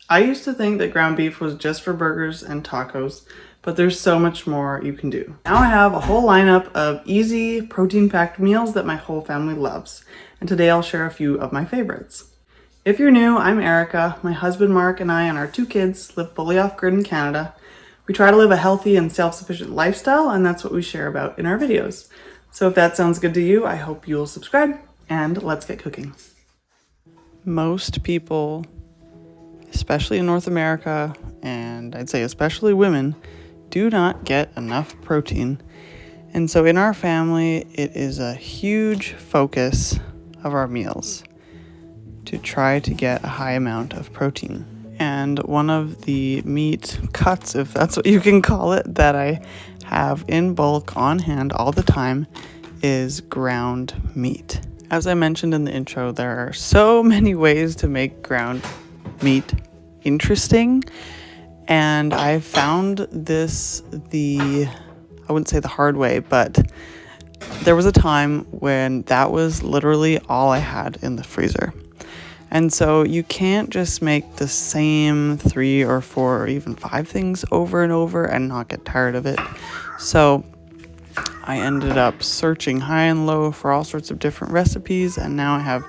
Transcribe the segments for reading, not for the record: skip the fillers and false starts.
I used to think that ground beef was just for burgers and tacos, but there's so much more you can do. Now I have a whole lineup of easy, protein-packed meals that my whole family loves, and today I'll share a few of my favorites. If you're new, I'm Erica. My husband Mark and I and our 2 kids live fully off-grid in Canada. We try to live a healthy and self-sufficient lifestyle, and that's what we share about in our videos. So if that sounds good to you, I hope you'll subscribe, and let's get cooking. Most people, especially in North America, and I'd say especially women, do not get enough protein. And so in our family, it is a huge focus of our meals to try to get a high amount of protein. And one of the meat cuts, if that's what you can call it, that I have in bulk on hand all the time is ground meat. As I mentioned in the intro, there are so many ways to make ground meat interesting, and I found this I wouldn't say the hard way, but there was a time when that was literally all I had in the freezer. And so you can't just make the same 3 or 4 or even 5 things over and over and not get tired of it. So I ended up searching high and low for all sorts of different recipes, and now I have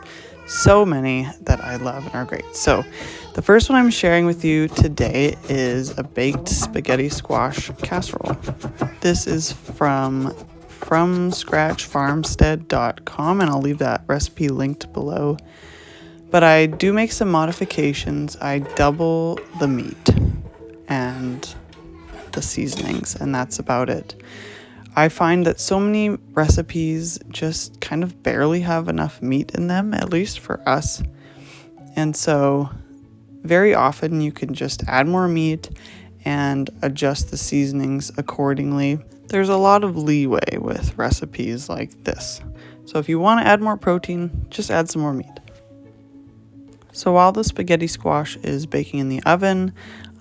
so many that I love and are great. So the first one I'm sharing with you today is a baked spaghetti squash casserole. This is from scratchfarmstead.com, and I'll leave that recipe linked below. But I do make some modifications. I double the meat and the seasonings, and that's about it. I find that so many recipes just kind of barely have enough meat in them, at least for us. And so very often you can just add more meat and adjust the seasonings accordingly. There's a lot of leeway with recipes like this. So if you want to add more protein, just add some more meat. So while the spaghetti squash is baking in the oven,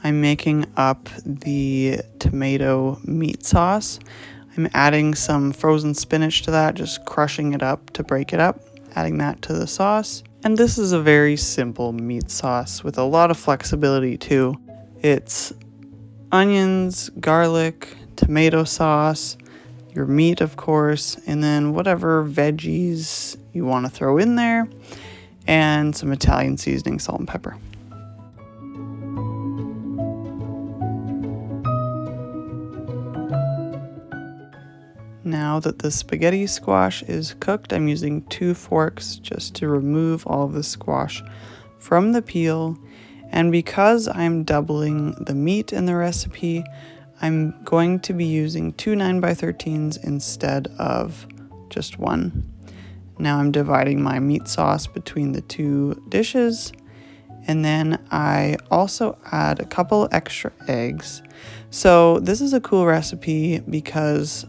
I'm making up the tomato meat sauce. I'm adding some frozen spinach to that, just crushing it up to break it up, adding that to the sauce. And this is a very simple meat sauce with a lot of flexibility too. It's onions, garlic, tomato sauce, your meat of course, and then whatever veggies you want to throw in there, and some Italian seasoning, salt and pepper. Now that the spaghetti squash is cooked, I'm using 2 forks just to remove all of the squash from the peel. And because I'm doubling the meat in the recipe, I'm going to be using 2 9x13s instead of just 1. Now I'm dividing my meat sauce between the 2 dishes, and then I also add a couple extra eggs. So this is a cool recipe because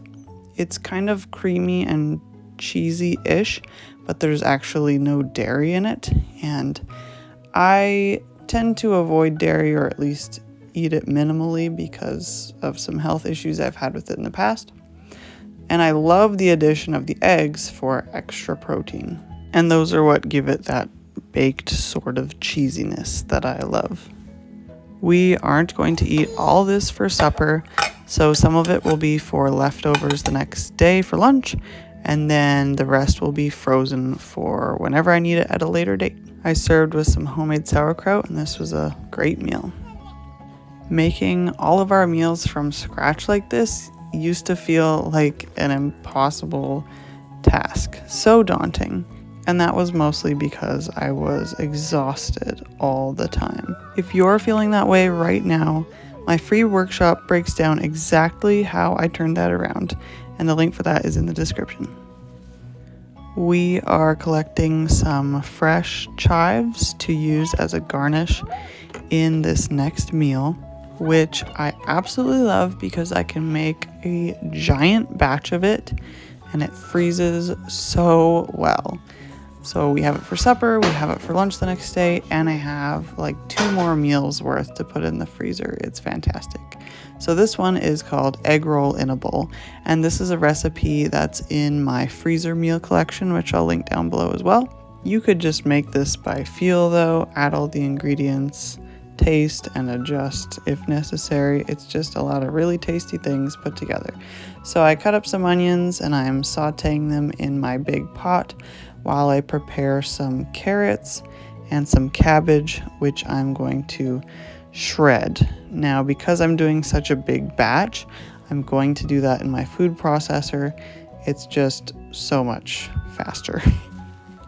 it's kind of creamy and cheesy-ish, but there's actually no dairy in it, and I tend to avoid dairy, or at least eat it minimally because of some health issues I've had with it in the past. And I love the addition of the eggs for extra protein. And those are what give it that baked sort of cheesiness that I love. We aren't going to eat all this for supper, so some of it will be for leftovers the next day for lunch, and then the rest will be frozen for whenever I need it at a later date. I served with some homemade sauerkraut, and this was a great meal. Making all of our meals from scratch like this used to feel like an impossible task, so daunting, and that was mostly because I was exhausted all the time. If you're feeling that way right now, my free workshop breaks down exactly how I turned that around, and the link for that is in the description. We are collecting some fresh chives to use as a garnish in this next meal, which I absolutely love because I can make a giant batch of it and it freezes so well. So we have it for supper, we have it for lunch the next day, and I have like 2 more meals worth to put in the freezer. It's fantastic. So this one is called egg roll in a bowl, and this is a recipe that's in my freezer meal collection, which I'll link down below as well. You could just make this by feel though, add all the ingredients taste and adjust if necessary. It's just a lot of really tasty things put together. So I cut up some onions and I'm sauteing them in my big pot while I prepare some carrots and some cabbage, which I'm going to shred. Now, because I'm doing such a big batch, I'm going to do that in my food processor. It's just so much faster.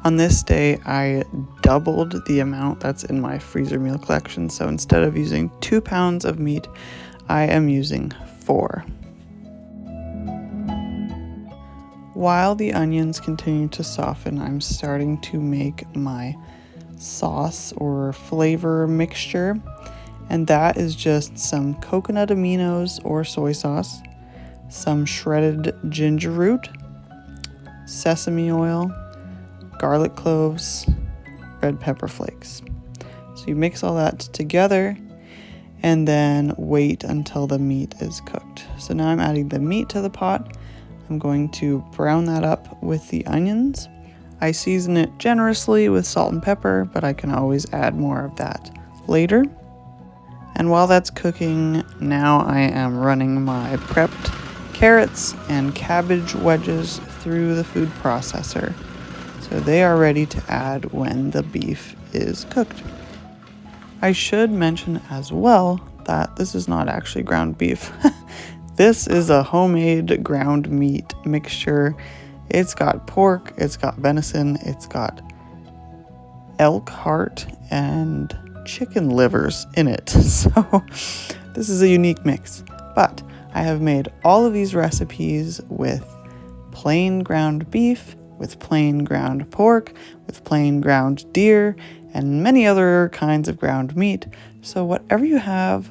On this day, I doubled the amount that's in my freezer meal collection. So instead of using 2 pounds of meat, I am using 4. While the onions continue to soften, I'm starting to make my sauce or flavor mixture. And that is just some coconut aminos or soy sauce, some shredded ginger root, sesame oil, garlic cloves, red pepper flakes. So you mix all that together and then wait until the meat is cooked. So now I'm adding the meat to the pot. I'm going to brown that up with the onions. I season it generously with salt and pepper, but I can always add more of that later. And while that's cooking, now I am running my prepped carrots and cabbage wedges through the food processor. So they are ready to add when the beef is cooked. I should mention as well that this is not actually ground beef. This is a homemade ground meat mixture. It's got pork, it's got venison, it's got elk heart, and chicken livers in it. So this is a unique mix. But I have made all of these recipes with plain ground beef, with plain ground pork, with plain ground deer, and many other kinds of ground meat. So whatever you have,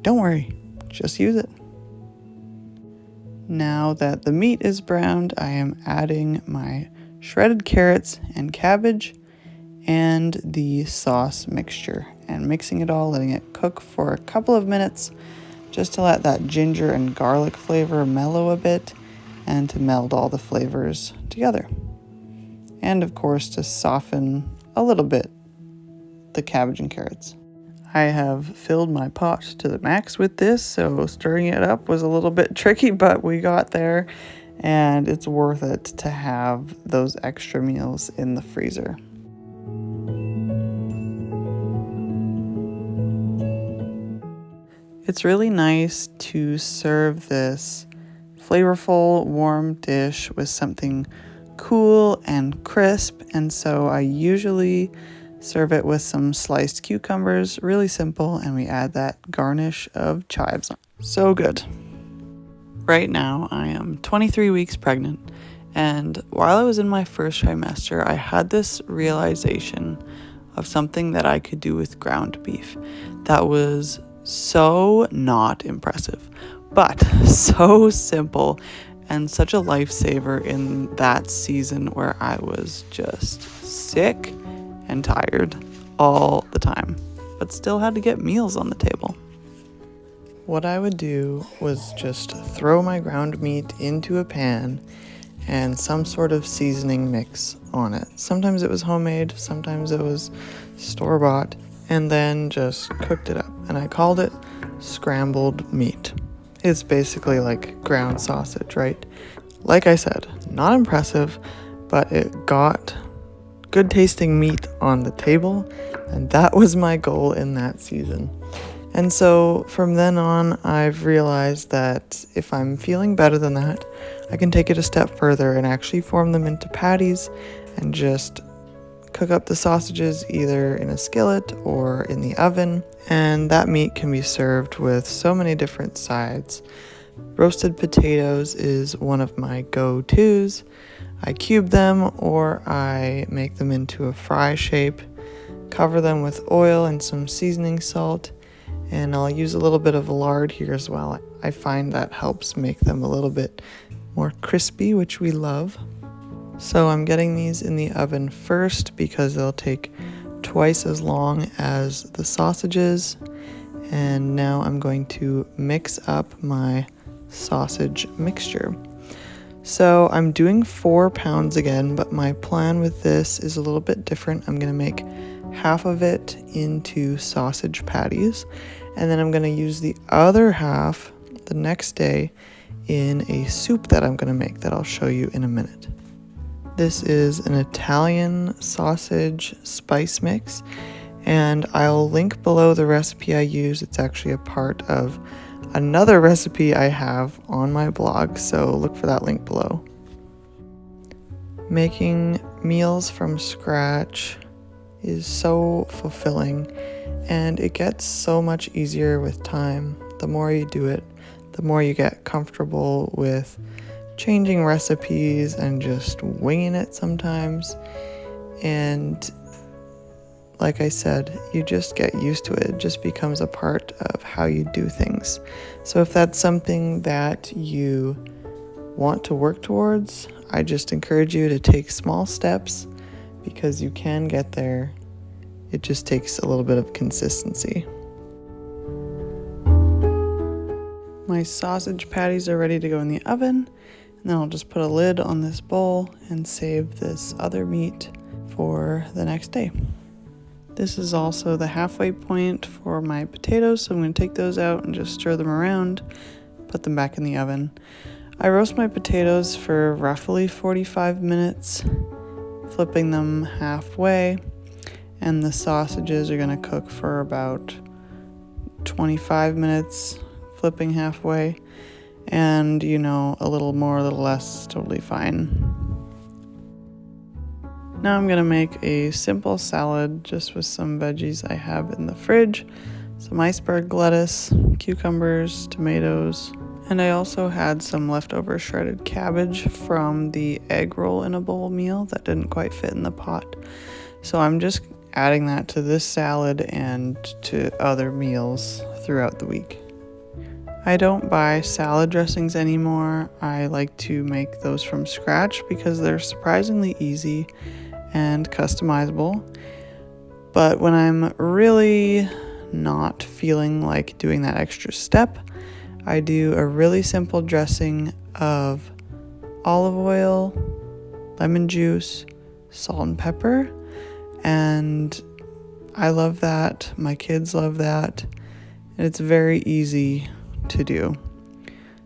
don't worry, just use it. Now that the meat is browned, I am adding my shredded carrots and cabbage and the sauce mixture and mixing it all, letting it cook for a couple of minutes just to let that ginger and garlic flavor mellow a bit and to meld all the flavors together. And of course, to soften a little bit the cabbage and carrots. I have filled my pot to the max with this, so stirring it up was a little bit tricky, but we got there, and it's worth it to have those extra meals in the freezer. It's really nice to serve this flavorful, warm dish with something cool and crisp, and so I usually serve it with some sliced cucumbers, really simple, and we add that garnish of chives. So good. Right now, I am 23 weeks pregnant, and while I was in my first trimester, I had this realization of something that I could do with ground beef that was so not impressive, but so simple and such a lifesaver in that season where I was just sick and tired all the time, but still had to get meals on the table. What I would do was just throw my ground meat into a pan and some sort of seasoning mix on it. Sometimes it was homemade, sometimes it was store-bought, and then just cooked it up. And I called it scrambled meat. It's basically like ground sausage, right? Like I said, not impressive, but it got good tasting meat on the table, and that was my goal in that season. And so from then on, I've realized that if I'm feeling better than that, I can take it a step further and actually form them into patties and just cook up the sausages either in a skillet or in the oven. And that meat can be served with so many different sides. Roasted potatoes is one of my go-tos. I cube them or I make them into a fry shape, cover them with oil and some seasoning salt, and I'll use a little bit of lard here as well. I find that helps make them a little bit more crispy, which we love. So I'm getting these in the oven first because they'll take twice as long as the sausages. And now I'm going to mix up my sausage mixture. So I'm doing 4 pounds again, but my plan with this is a little bit different. I'm going to make half of it into sausage patties, and then I'm going to use the other half the next day in a soup that I'm going to make that I'll show you in a minute. This is an Italian sausage spice mix, and I'll link below the recipe I use. It's actually a part of another recipe I have on my blog, so look for that link below. Making meals from scratch is so fulfilling, and it gets so much easier with time. The more you do it, the more you get comfortable with changing recipes and just winging it sometimes. And like I said, you just get used to it. It just becomes a part of how you do things. So if that's something that you want to work towards, I just encourage you to take small steps, because you can get there. It just takes a little bit of consistency. My sausage patties are ready to go in the oven, and then I'll just put a lid on this bowl and save this other meat for the next day. This is also the halfway point for my potatoes, so I'm going to take those out and just stir them around, put them back in the oven. I roast my potatoes for roughly 45 minutes, flipping them halfway, and the sausages are going to cook for about 25 minutes, flipping halfway, and a little more, a little less, totally fine. Now I'm going to make a simple salad just with some veggies I have in the fridge, some iceberg lettuce, cucumbers, tomatoes, and I also had some leftover shredded cabbage from the egg roll in a bowl meal that didn't quite fit in the pot. So I'm just adding that to this salad and to other meals throughout the week. I don't buy salad dressings anymore. I like to make those from scratch because they're surprisingly easy and customizable. But when I'm really not feeling like doing that extra step, I do a really simple dressing of olive oil, lemon juice, salt and pepper, and I love that. My kids love that, and it's very easy to do.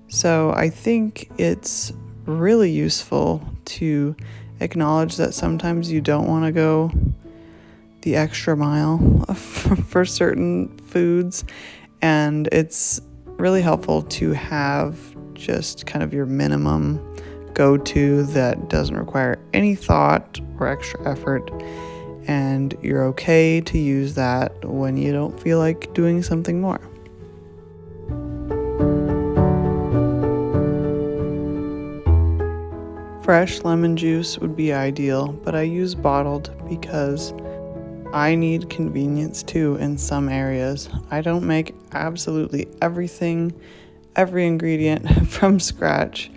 So I think it's really useful to acknowledge that sometimes you don't want to go the extra mile for certain foods, and it's really helpful to have just kind of your minimum go-to that doesn't require any thought or extra effort, and you're okay to use that when you don't feel like doing something more. Fresh lemon juice would be ideal, but I use bottled because I need convenience too in some areas. I don't make absolutely everything, every ingredient from scratch.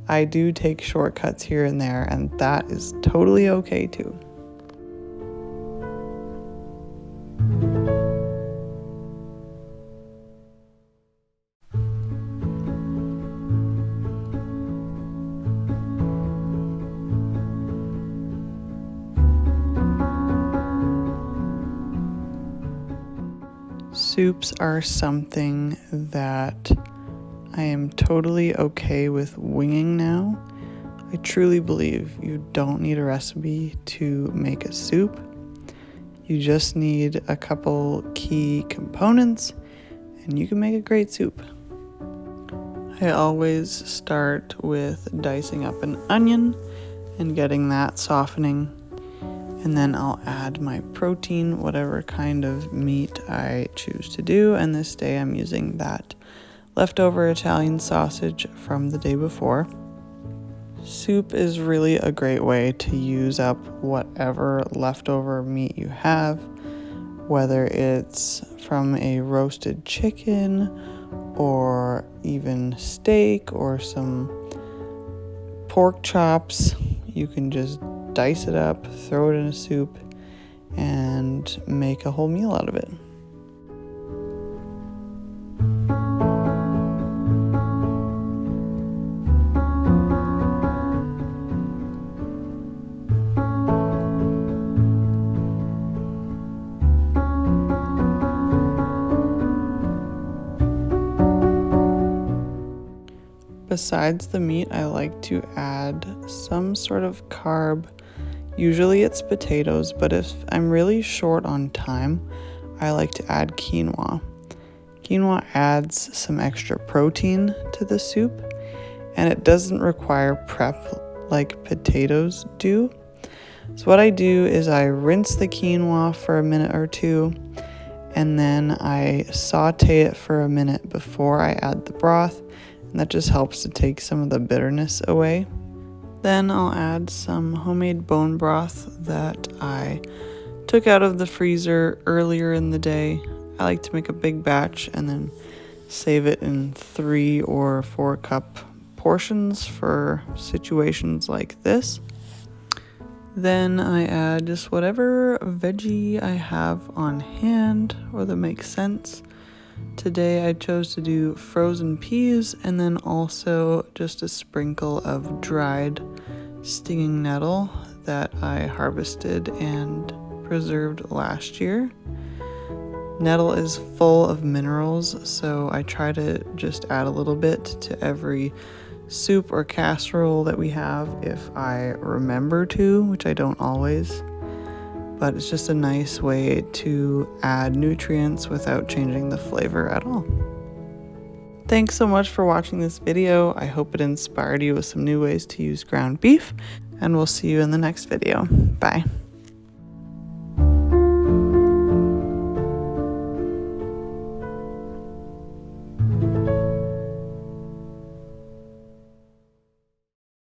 I do take shortcuts here and there, and that is totally okay too. Soups are something that I am totally okay with winging now. I truly believe you don't need a recipe to make a soup. You just need a couple key components and you can make a great soup. I always start with dicing up an onion and getting that softening. And then I'll add my protein, whatever kind of meat I choose to do. And this day I'm using that leftover Italian sausage from the day before. Soup is really a great way to use up whatever leftover meat you have, whether it's from a roasted chicken or even steak or some pork chops. You can just dice it up, throw it in a soup, and make a whole meal out of it. Besides the meat, I like to add some sort of carb. Usually it's potatoes, but if I'm really short on time, I like to add quinoa. Quinoa adds some extra protein to the soup, and it doesn't require prep like potatoes do. So what I do is I rinse the quinoa for a minute or two, and then I saute it for a minute before I add the broth, and that just helps to take some of the bitterness away. Then I'll add some homemade bone broth that I took out of the freezer earlier in the day. I like to make a big batch and then save it in 3 or 4 cup portions for situations like this. Then I add just whatever veggie I have on hand or that makes sense. Today I chose to do frozen peas and then also just a sprinkle of dried stinging nettle that I harvested and preserved last year. Nettle is full of minerals, so I try to just add a little bit to every soup or casserole that we have if I remember to, which I don't always. But it's just a nice way to add nutrients without changing the flavor at all. Thanks so much for watching this video. I hope it inspired you with some new ways to use ground beef, and we'll see you in the next video. Bye.